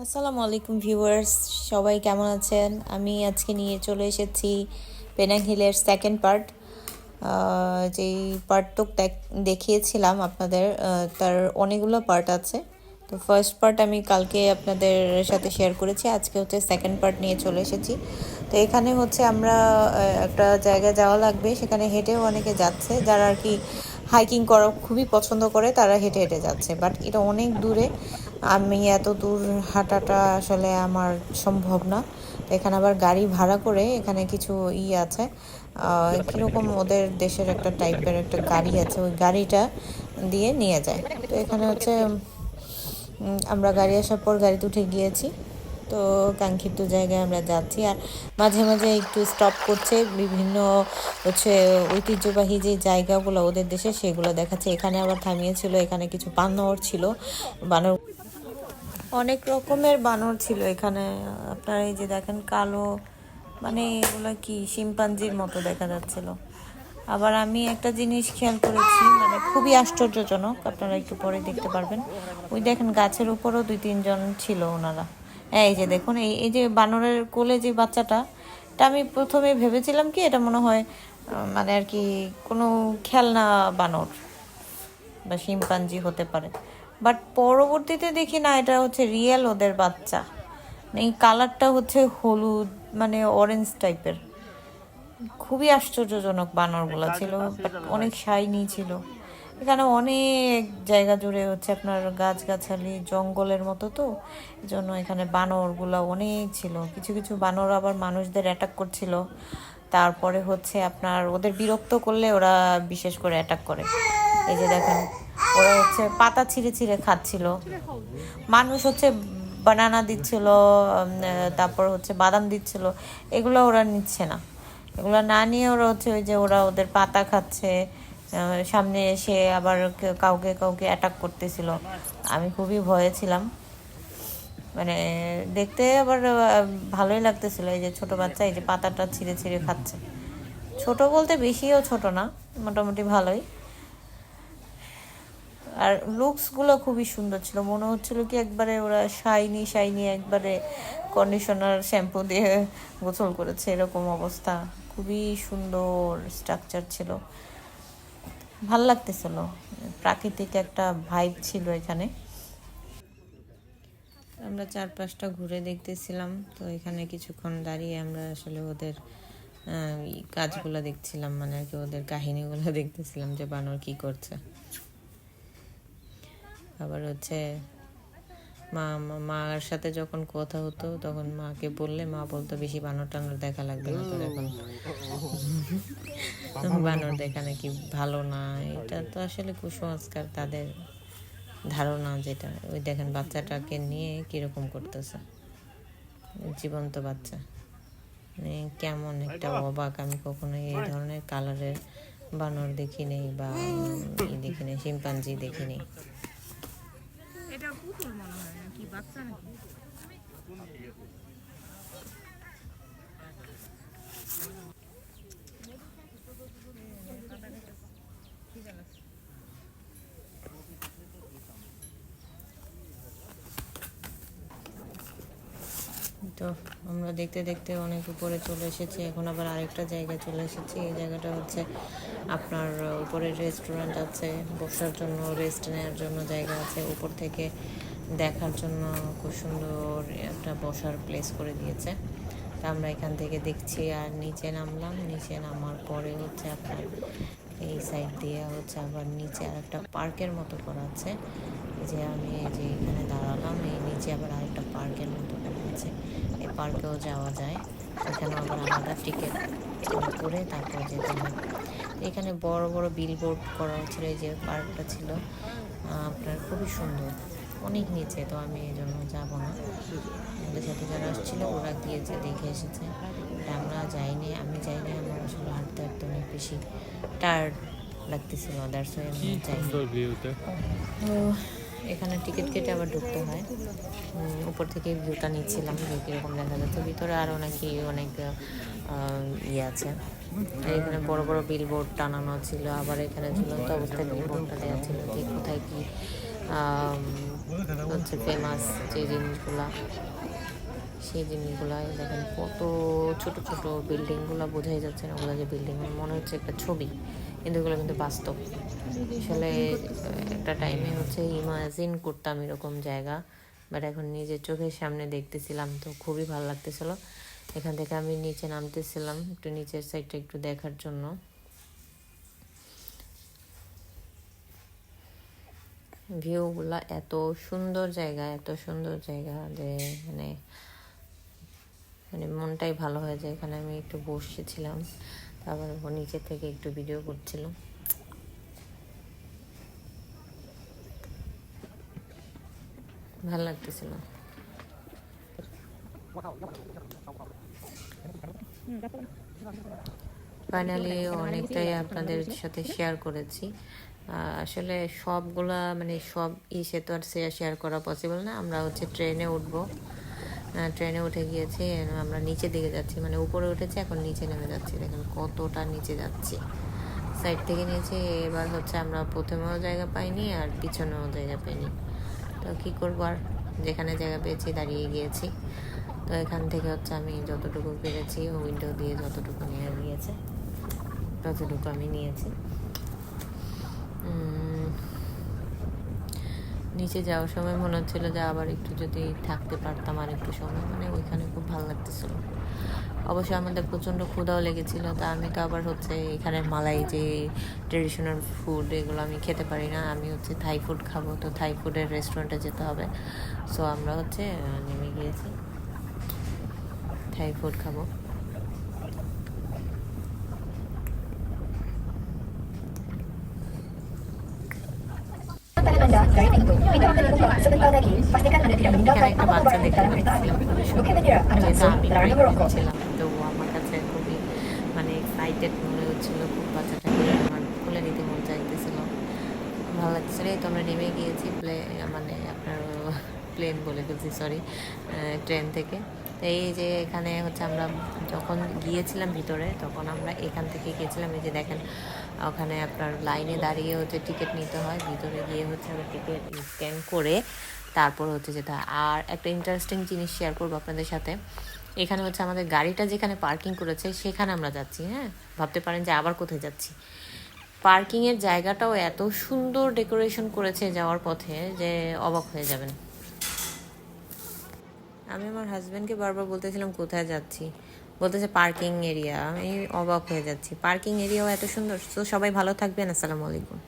আসসালামু আলাইকুম ভিউয়ার্স, সবাই কেমন আছেন? আমি আজকে নিয়ে চলে এসেছি পেনাং হিলের সেকেন্ড পার্ট। যেই পার্ট দেখিয়েছিলাম আপনাদের, তার অনেকগুলো পার্ট আছে। তো ফার্স্ট পার্ট আমি কালকে আপনাদের সাথে শেয়ার করেছি, আজকে হচ্ছে সেকেন্ড পার্ট নিয়ে চলে এসেছি। তো এখানে হচ্ছে আমরা একটা জায়গায় যাওয়া লাগবে, সেখানে হেঁটেও অনেকে যাচ্ছে, যারা আর কি হাইকিং করা খুবই পছন্দ করে তারা হেঁটে হেঁটে যাচ্ছে। বাট এটা অনেক দূরে, আমি এত দূর হাঁটাটা আসলে আমার সম্ভব না। তো এখানে আবার গাড়ি ভাড়া করে, এখানে কিছু আছে, কীরকম ওদের দেশের একটা টাইপের একটা গাড়ি আছে, ওই গাড়িটা দিয়ে নিয়ে যায়। তো এখানে হচ্ছে আমরা গাড়ি আসার পর গাড়িতে উঠে গিয়েছি। তো কাঙ্ক্ষিত জায়গায় আমরা যাচ্ছি, আর মাঝে মাঝে একটু স্টপ করছে, বিভিন্ন হচ্ছে ঐতিহ্যবাহী যে জায়গাগুলো ওদের দেশে সেগুলো দেখাচ্ছে। এখানে আবার থামিয়েছিল, এখানে কিছু বানর ছিল, বানর অনেক রকমের বানর ছিল এখানে। আপনারা এই যে দেখেন কালো, মানে এগুলো কি শিম্পাঞ্জির মতো দেখা যাচ্ছিল। আবার আমি একটা জিনিস খেয়াল করেছি, মানে খুবই আশ্চর্যজনক, আপনারা একটু পরে দেখতে পারবেন। ওই দেখেন গাছের উপরও 2-3 জন ছিল ওনারা। এই যে দেখুন, এই যে বানরের কোলে যে বাচ্চাটা, এটা আমি প্রথমে ভেবেছিলাম কি এটা মনে হয় মানে আর কি কোনো খেলনা বানর বা শিম্পাঞ্জি হতে পারে। বাট পরবর্তীতে দেখি না, এটা হচ্ছে রিয়েল ওদের বাচ্চা। এই কালারটা হচ্ছে হলুদ, মানে অরেঞ্জ টাইপের। খুবই আশ্চর্যজনক বানরগুলো ছিল, বাট অনেক শাইনি ছিল। এখানে অনেক জায়গা জুড়ে হচ্ছে আপনার গাছগাছালি, জঙ্গলের মতো, তো এই জন্য এখানে বানরগুলো অনেক ছিল। কিছু কিছু বানর আবার মানুষদের অ্যাটাক করছিল। তারপরে হচ্ছে আপনার ওদের বিরক্ত করলে ওরা বিশেষ করে অ্যাটাক করে। এই যে দেখেন, ওরা হচ্ছে পাতা ছিঁড়ে ছিঁড়ে খাচ্ছিল। মানুষ হচ্ছে বানানা দিচ্ছিল, তারপর হচ্ছে বাদাম দিচ্ছিল, এগুলো ওরা নিচ্ছে না। এগুলো না নিয়ে ওরা হচ্ছে ওই যে ওরা ওদের পাতা খাচ্ছে, সামনে এসে আবার কাউকে কাউকে অ্যাটাক করতেছিল। আমি খুবই ভয়ে ছিলাম, মানে দেখতে আবার ভালোই লাগতেছিল। এই যে ছোট বাচ্চা এই যে পাতাটা ছিঁড়ে ছিঁড়ে খাচ্ছে। ছোট বলতে বেশিও ছোট না, মোটামুটি ভালোই। আর লুকসগুলো খুবই সুন্দর ছিল, মনে হচ্ছিল কি একবারে ওরা শাইনি শাইনি, একবারে কন্ডিশনার শ্যাম্পু দিয়ে গোসল করেছে এরকম অবস্থা। খুবই সুন্দর স্ট্রাকচার ছিল, ভাল লাগতেছিল, প্রাকৃতিক একটা ভাইব ছিল এখানে। আমরা চারপাশটা ঘুরে দেখতেছিলাম, তো এখানে কিছুক্ষণ দাঁড়িয়ে আমরা আসলে ওদের কাজগুলো দেখছিলাম, মানে আর কি ওদের কাহিনীগুলো দেখতেছিলাম যে বানর কি করছে। আবার হচ্ছে মার সাথে যখন কথা হতো তখন মাকে বললে মা বলতো বেশি বানর টানর দেখা লাগবে না তোর এখন, বানর দেখা নাকি ভালো না। এটা তো আসলে কুসংস্কার, তাদের ধারণা যেটা। ওই দেখেন বাচ্চাটাকে নিয়ে কিরকম করতেছে, জীবন্ত বাচ্চা। মানে কেমন একটা অবাক, আমি কখনো এই ধরনের কালারের বানর দেখি নেই, বা দেখি নেই, শিম্পাঞ্জি দেখি নেই। এটা পুতুল মনে হয় নাকি বাচ্চা নাকি? তো আমরা দেখতে দেখতে অনেক উপরে চলে এসেছি, এখন আবার আরেকটা জায়গায় চলে এসেছি। এই জায়গাটা হচ্ছে আপনার উপরে রেস্টুরেন্ট আছে, বসার জন্য, রেস্ট নেওয়ার জন্য জায়গা আছে, উপর থেকে দেখার জন্য খুব সুন্দর একটা বসার প্লেস করে দিয়েছে। তা আমরা এখান থেকে দেখছি, আর নিচে নামলাম। নিচে নামার পরে হচ্ছে আপনার এই সাইড দিয়ে হচ্ছে আবার নিচে আর একটা পার্কের মতো করা আছে। যে আমি এই যে এখানে দাঁড়ালাম, এই নিচে আবার আরেকটা পার্কের মতো করা আছে, এই পার্কেও যাওয়া যায়। এখানে আবার আলাদা টিকিট করে তারপর যেতে হয়। এখানে বড় বড় বিলবোর্ড করা হচ্ছিল, এই যে পার্কটা ছিল আপনার খুবই সুন্দর, অনেক নিচে। তো আমি এই জন্য যাবো না, আমাদের সাথে যারা আসছিলো ওরা গিয়েছে, দেখে এসেছে। আমরা যাইনি, আমি যাইনি, আমার আসলে হাঁটতে হাঁটতে অনেক বেশি টায়ার্ড লাগতেছিল, দ্যাটস ওয়াই আমি যাইনি। তো এখানে টিকিট কেটে আবার ঢুকতে হয়। উপর থেকে ভিউটা নিচ্ছিলাম যে কীরকম দেখা যাচ্ছে। ভিতরে আরও নাকি অনেক ইয়ে আছে। এখানে বড় বড় বিলবোর্ড টানানো ছিল, আবার এখানে ঝুলন্ত অবস্থায় বিলবোর্ডটা দেওয়া ছিল যে কোথায় কী হচ্ছে ফেমাস যে জিনিসগুলা, সেই জিনিসগুলো দেখেন কত ছোট ছোট বিল্ডিংগুলো বোঝাই যাচ্ছে না, ওগুলো যে বিল্ডিং মনে হচ্ছে একটা ছবি, কিন্তু এগুলো কিন্তু বাস্তব। আসলে একটা টাইমে হচ্ছে ইমাজিন করতাম এরকম জায়গা, বাট এখন নিজের চোখের সামনে দেখতেছিলাম, তো খুবই ভালো লাগতেছিল। এখান থেকে আমি নিচে নামতেছিলাম একটু নিচের সাইডটা একটু দেখার জন্য। ভিউগুলা এত সুন্দর জায়গা, এত সুন্দর জায়গা যে মানে মানে মনটাই ভালো হয়ে যায়। এখানে আমি একটু বসেছিলাম, তারপর নিচে থেকে একটু ভিডিও করছিলাম, ভালো লাগতেছিল। ফাইনালি অনেকটাই আপনাদের সাথে শেয়ার করেছি। আসলে সবগুলা মানে সব ইসে তো আর শেয়ার করা পসিবল না। আমরা হচ্ছে ট্রেনে উঠবো, ট্রেনে উঠে গিয়েছি, আমরা নিচে দিকে যাচ্ছি, মানে উপরে উঠেছি, এখন নিচে নেমে যাচ্ছি। দেখেন কতটা নিচে যাচ্ছি, সাইড থেকে নিয়েছি। এবার হচ্ছে আমরা প্রথমেও জায়গা পাইনি আর পিছনেও জায়গা পাইনি, তো কী করবো আর, যেখানে জায়গা পেয়েছি দাঁড়িয়ে গিয়েছি। তো এখান থেকে হচ্ছে আমি যতটুকু পেরেছি উইন্ডো দিয়ে যতটুকু নিয়ে গিয়েছে ততটুকু আমি নিয়েছি। নিচে যাওয়ার সময় মনে হচ্ছিলো যে আবার একটু যদি থাকতে পারতাম আর একটু সময়, মানে ওইখানে খুব ভালো লাগতেছিল। অবশ্যই আমাদের প্রচণ্ড ক্ষুধাও লেগেছিলো, তা আমি তো আবার হচ্ছে এখানের মালাই যে ট্রেডিশনাল ফুড এগুলো আমি খেতে পারি না, আমি হচ্ছে থাই ফুড খাবো, তো থাই ফুডের রেস্টুরেন্টে যেতে হবে। সো আমরা হচ্ছে নেমে গিয়েছি, থাই ফুড খাবো। Anda dari pintu. Pintu akan dibuka sebentar lagi. Pastikan Anda tidak meninggalkan এখানে একটা apapun বাচ্চা barang di দেখতে dalam kereta. পাচ্ছিলাম, Bukit bendera ada যেহেতু langsung আমি larangan merokok. ছিলাম, তো আমার কাছে খুবই মানে এক্সাইটেড মনে হচ্ছিল, খুব বাচ্চাটা আমার খুলে নিতে মন চাইতেছিল, ভালো লাগছিল। এই তো আমরা নেমে গিয়েছি মানে আপনার প্লেন বলে ফেলছি, সরি, ট্রেন থেকে। তো এই যে এখানে হচ্ছে আমরা যখন গিয়েছিলাম ভিতরে, তখন আমরা এখান থেকে গিয়েছিলাম। এই যে দেখেন ওখানে আপনার লাইনে দাঁড়িয়ে হচ্ছে টিকিট নিতে হয়, ভিতরে গিয়ে হচ্ছে আমরা টিকিট স্ক্যান করে তারপর হচ্ছে যেতে হয়। আর একটা ইন্টারেস্টিং জিনিস শেয়ার করবো আপনাদের সাথে, এখানে হচ্ছে আমাদের গাড়িটা যেখানে পার্কিং করেছে সেখানে আমরা যাচ্ছি। হ্যাঁ, ভাবতে পারেন যে আবার কোথায় যাচ্ছি। পার্কিংয়ের জায়গাটাও এত সুন্দর ডেকোরেশন করেছে যাওয়ার পথে যে অবাক হয়ে যাবেন। আমি আমার হাজব্যান্ডকে বারবার বলতেছিলাম কোথায় যাচ্ছি, বলতেছে পার্কিং এরিয়া। আমি অবাক হয়ে যাচ্ছি, পার্কিং এরিয়াও এত সুন্দর। তো সবাই ভালো থাকবেন, আসসালামু আলাইকুম।